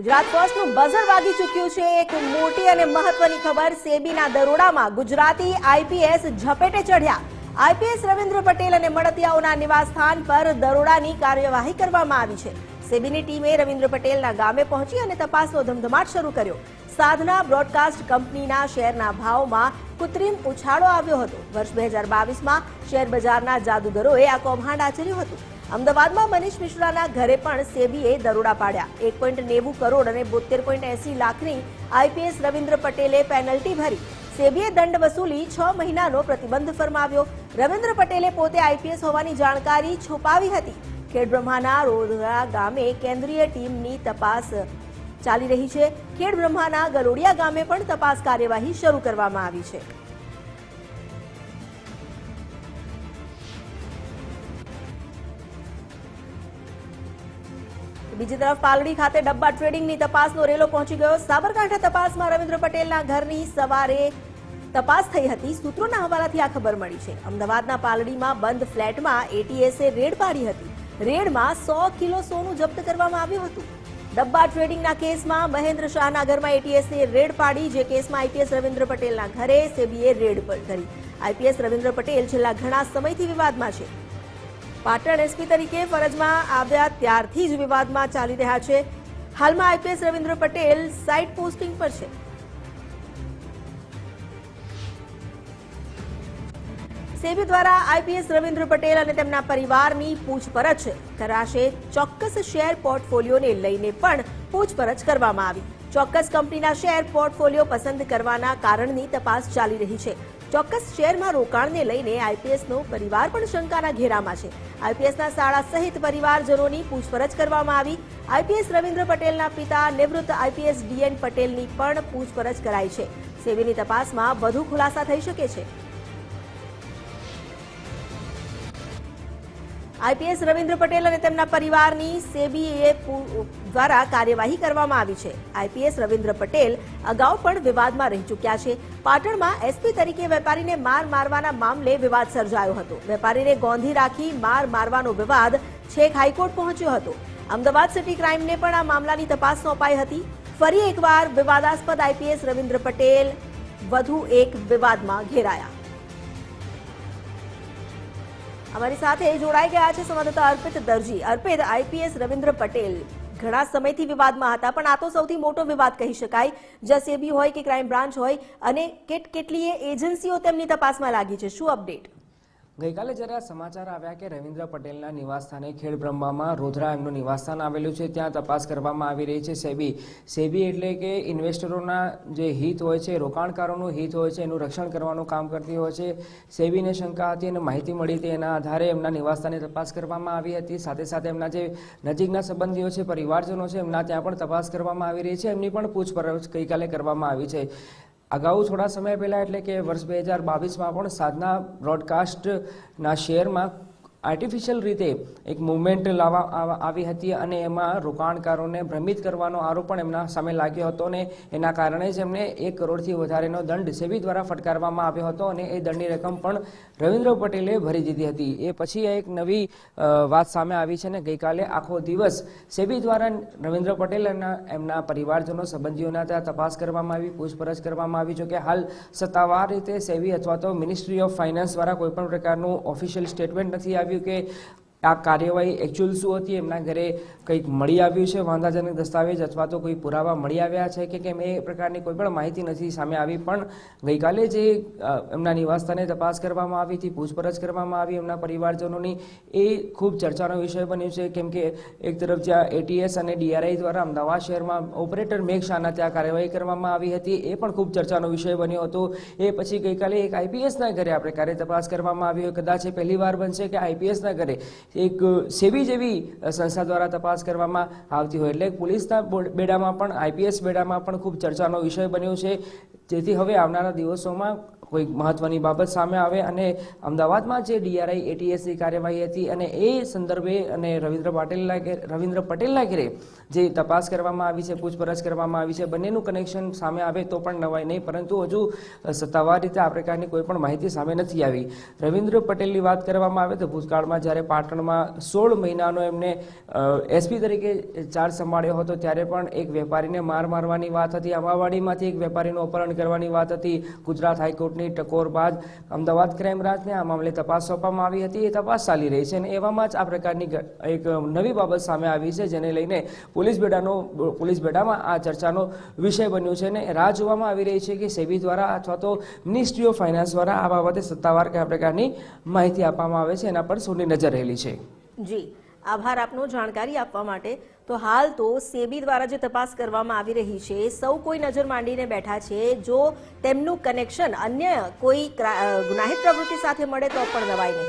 Gujarat ફર્સ્ટનું buzzer વાગી ચૂક્યું છે। એક મોટી અને મહત્વની ખબર, સેબીના દરોડામાં ગુજરાતી આઈપીએસ ઝપેટે ચઢ્યા। આઈપીએસ રવિન્દ્ર પટેલ અને મળતિયાઓના નિવાસસ્થાન પર દરોડાની કાર્યવાહી કરવામાં આવી છે। સેબીની ટીમે રવિન્દ્ર પટેલના ગામે પહોંચી અને તપાસનો ધમધમાટ શરૂ કર્યો। સાધના બ્રોડકાસ્ટ કંપનીના શેરના ભાવમાં કૃત્રિમ ઉછાળો આવ્યો હતો। વર્ષ 2022માં શેર બજારના જાદુગરોએ આ કૌભાંડ આચર્યું હતું। અમદાવાદમાં મનીષ મિશ્રાના ઘરે પણ સેબીએ દરોડા પાડ્યા। 1.90 કરોડ અને 72.80 લાખની આઈપીએસ રવિન્દ્ર પટેલે પેનલ્ટી ભરી। સેબીએ દંડ વસૂલી 6 મહિનાનો પ્રતિબંધ ફરમાવ્યો। રવિન્દ્ર પટેલે પોતે આઈપીએસ હોવાની જાણકારી છુપાવી હતી। ખેડબ્રહ્માના રોધરા ગામે કેન્દ્રીય ટીમની તપાસ ચાલી રહી છે। ખેડબ્રહ્માના ગલોડિયા ગામે પણ તપાસ કાર્યવાહી શરૂ કરવામાં આવી છે। બીજી તરફ પાલડી ખાતે ડબ્બા ટ્રેડિંગની તપાસનો રેલો પહોંચી ગયો। સાબરકાંઠા તપાસમાં રવિન્દ્ર પટેલના ઘરની સવારે તપાસ થઈ હતી। સૂત્રોના હવાલાથી આ ખબર મળી છે। અમદાવાદના પાલડીમાં બંધ ફ્લેટમાં એટીએસે રેડ પાડી હતી। રેડમાં 100 કિલો સોનું જપ્ત કરવામાં આવ્યું હતું। ડબ્બા ટ્રેડિંગના કેસમાં મહેન્દ્ર શાહના ઘરમાં એટીએસે રેડ પાડી, જે કેસમાં આઈપીએસ રવિન્દ્ર પટેલના ઘરે સેબીએ રેડ કરી। આઈપીએસ રવિન્દ્ર પટેલ છેલ્લા ઘણા સમયથી વિવાદમાં છે। પાટણ એસપી તરીકે ફરજમાં આવ્યા ત્યારથી જ વિવાદમાં ચાલી રહ્યા છે। હાલમાં IPS Ravindra Patel site posting પર છે। સેબી દ્વારા આઈપીએસ રવિન્દ્ર પટેલ અને તેમના પરિવારની પૂછપરછ કરાશે। ચોક્કસ શેર પોર્ટફોલિયોને લઈને પણ પૂછપરછ કરવામાં આવી। ચોક્કસ કંપનીના શેર પોર્ટફોલિયો પસંદ કરવાના કારણની તપાસ ચાલી રહી છે। ચોક્કસ શેરમાં રોકાણને લઈને આઈપીએસનો પરિવાર પણ શંકાના ઘેરામાં છે। આઈપીએસના શાળા સહિત પરિવારજનોની પૂછપરછ કરવામાં આવી। આઈપીએસ રવિન્દ્ર પટેલના પિતા નિવૃત્ત આઈપીએસ ડીએન પટેલની પણ પૂછપરછ કરાઈ છે। સેબીની તપાસમાં વધુ ખુલાસા થઈ શકે છે। આઈપીએસ રવિન્દ્ર પટેલ અને તેમના પરિવારની સેબીએ દ્વારા કાર્યવાહી કરવામાં આવી છે। આઈપીએસ રવિન્દ્ર પટેલ અગાઉ પણ વિવાદમાં રહી ચૂક્યા છે। પાટણમાં એસપી તરીકે વેપારીને માર મારવાના મામલે વિવાદ સર્જાયો હતો। વેપારીને ગોંધી રાખી માર મારવાનો વિવાદ છેક હાઈકોર્ટ પહોંચ્યો હતો। અમદાવાદ સિટી ક્રાઇમને પણ આ મામલાની તપાસ સોંપાઈ હતી। ફરી એકવાર વિવાદાસ્પદ આઈપીએસ રવિન્દ્ર પટેલ વધુ એક વિવાદમાં ઘેરાયા। અમારી સાથે જોડાઈ ગયા છે સંવાદદાતા અર્પિત દરજી। અર્પિત, આઈપીએસ રવિન્દ્ર પટેલ ઘણા સમયથી વિવાદમાં હતા, પણ આ તો સૌથી મોટો વિવાદ કહી શકાય, જ્યાં સેબી હોય કે ક્રાઇમ બ્રાન્ચ હોય અને કેટલીય એજન્સીઓ તેમની તપાસમાં લાગી છે। શું અપડેટ? ગઈકાલે જ્યારે આ સમાચાર આવ્યા કે રવિન્દ્ર પટેલના નિવાસસ્થાને ખેડબ્રહ્મામાં રોધરા એમનું નિવાસસ્થાન આવેલું છે, ત્યાં તપાસ કરવામાં આવી રહી છે સેબી એટલે કે ઇન્વેસ્ટરોના જે હિત હોય છે, રોકાણકારોનું હિત હોય છે, એનું રક્ષણ કરવાનું કામ કરતી હોય છે। સેબીને શંકા હતી અને માહિતી મળી હતી, એના આધારે એમના નિવાસસ્થાને તપાસ કરવામાં આવી હતી। સાથે સાથે એમના જે નજીકના સંબંધીઓ છે, પરિવારજનો છે, એમના ત્યાં પણ તપાસ કરવામાં આવી રહી છે। એમની પણ પૂછપરછ ગઈકાલે કરવામાં આવી છે। અગાઉ થોડા સમય પહેલાં એટલે કે વર્ષ 2022માં પણ સાધના બ્રોડકાસ્ટના શેરમાં આર્ટિફિશિયલ રીતે એક મૂવમેન્ટ લાવવા આવી હતી અને એમાં રોકાણકારોને ભ્રમિત કરવાનો આરોપ પણ એમના સામે લાગ્યો હતો અને એના કારણે જ એમને 1 કરોડથી વધારેનો દંડ સેબી દ્વારા ફટકારવામાં આવ્યો હતો અને એ દંડની રકમ પણ રવિન્દ્ર પટેલે ભરી દીધી હતી। એ પછી એક નવી વાત સામે આવી છે અને ગઈકાલે આખો દિવસ સેબી દ્વારા રવિન્દ્ર પટેલ અને એમના પરિવારજનો સંબંધીઓના ત્યાં તપાસ કરવામાં આવી, પૂછપરછ કરવામાં આવી। જોકે હાલ સત્તાવાર રીતે સેબી અથવા તો મિનિસ્ટ્રી ઓફ ફાઇનાન્સ દ્વારા કોઈપણ પ્રકારનું ઓફિશિયલ સ્ટેટમેન્ટ નથી આવ્યું કે આ કાર્યવાહી એકચ્યુઅલ શું હતી, એમના ઘરે કંઈક મળી આવ્યું છે વાંધાજનક દસ્તાવેજ અથવા તો કોઈ પુરાવા મળી આવ્યા છે કે કેમ, એ પ્રકારની કોઈ પણ માહિતી નથી સામે આવી। પણ ગઈકાલે જે એમના નિવાસસ્થાને તપાસ કરવામાં આવી હતી, પૂછપરછ કરવામાં આવી એમના પરિવારજનોની, એ ખૂબ ચર્ચાનો વિષય બન્યો છે। કેમ કે એક તરફ જ્યાં એટીએસ અને ડીઆરઆઈ દ્વારા અમદાવાદ શહેરમાં ઓપરેટર મેઘ શાહના ત્યાં કાર્યવાહી કરવામાં આવી હતી, એ પણ ખૂબ ચર્ચાનો વિષય બન્યો હતો। એ પછી ગઈકાલે એક આઈપીએસના ઘરે આ પ્રકારે તપાસ કરવામાં આવી હોય, કદાચ એ પહેલી વાર બનશે કે આઈપીએસના ઘરે એક સેબી જેવી સંસ્થા દ્વારા તપાસ કરવામાં આવતી હોય, એટલે પોલીસના બેડામાં પણ આઈપીએસ બેડામાં પણ ખૂબ ચર્ચાનો વિષય બન્યો છે। જેથી હવે આવનારા દિવસોમાં કોઈ મહત્વની બાબત સામે આવે અને અમદાવાદમાં જે ડીઆરઆઈ એટીએસની કાર્યવાહી હતી અને એ સંદર્ભે અને રવિન્દ્ર પટેલના ઘરે જે તપાસ કરવામાં આવી છે, પૂછપરછ કરવામાં આવી છે, બંનેનું કનેક્શન સામે આવે તો પણ નવાય નહીં, પરંતુ હજુ સત્તાવાર રીતે આ પ્રકારની કોઈ પણ માહિતી સામે નથી આવી। રવિન્દ્ર પટેલની વાત કરવામાં આવે તો ભૂતકાળમાં જ્યારે પાટણ દરમિયાનમાં 16 મહિનાનો એમને એસપી તરીકે ચાર્જ સંભાળ્યો હતો ત્યારે પણ એક વેપારીને માર મારવાની વાત હતી, આંબાવાડીમાંથી એક વેપારીનું અપહરણ કરવાની વાત હતી. ગુજરાત હાઈકોર્ટની ટકોર બાદ અમદાવાદ ક્રાઇમ બ્રાન્ચને આ મામલે તપાસ સોંપવામાં આવી હતી. એ તપાસ ચાલી રહી છે અને એવામાં જ આ પ્રકારની એક નવી બાબત સામે આવી છે, જેને લઈને પોલીસ બેડામાં આ ચર્ચાનો વિષય બન્યો છે અને રાહ જોવામાં આવી રહી છે કે સેબી દ્વારા અથવા તો મિનિસ્ટ્રી ઓફ ફાઇનાન્સ દ્વારા આ બાબતે સત્તાવાર કયા પ્રકારની માહિતી આપવામાં આવે છે એના પર સૌની નજર રહેલી છે. જી, આભાર આપનો જાણકારી આપવા માટે. તો હાલ તો સેબી દ્વારા જે તપાસ કરવામાં આવી રહી છે, સૌ કોઈ નજર માંડીને બેઠા છે. જો તેમનું કનેક્શન અન્ય કોઈ ગુનાહિત પ્રવૃત્તિ સાથે મળે તો પણ નવાઈ નહીં.